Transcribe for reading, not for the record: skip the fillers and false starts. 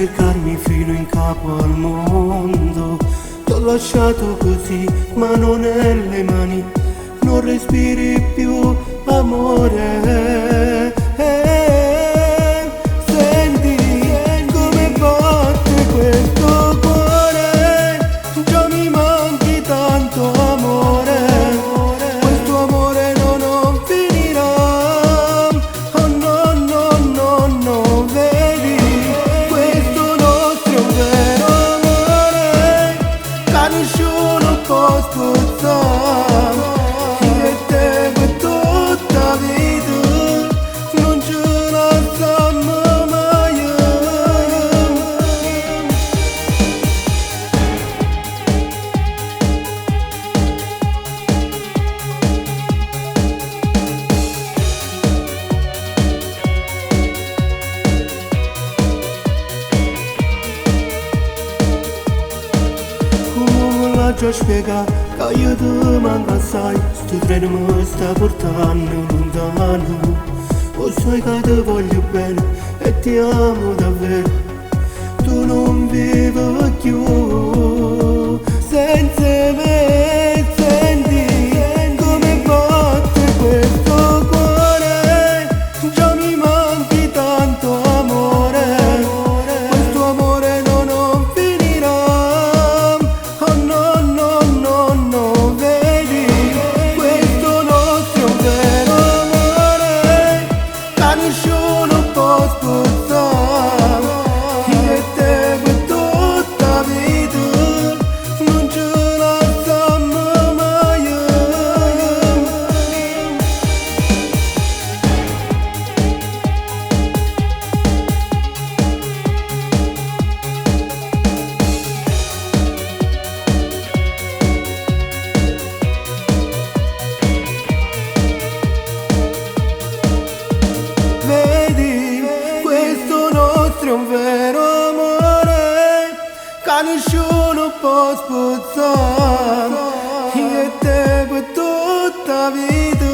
cercarmi fino in capo al mondo. T'ho lasciato così, mano nelle mani, non respiri più amore. Senti come batte questo cuore, già mi manchi tanto amore. Questo amore non finirà, oh no no no no, vedi, questo nostro è un vero amore che nessuno può spozzare. Io e te per tutta vita non ce la siamo mai. Già spiega che io ti manco assai, sto treno mi sta portando lontano. Lo sai che ti voglio bene e ti amo davvero, tu non vivi più senza me. Senti come batte questo cuore, già mi manchi tanto amore. Questo amore non finirà, oh no no no no, vedi, questo nostro è un vero amore che nessuno può spozzare. Io e te per tutta vita non ce la siamo mai. Vedi, questo nostro è un vero amore che nessuno può spozzare. Io e te per tutta vita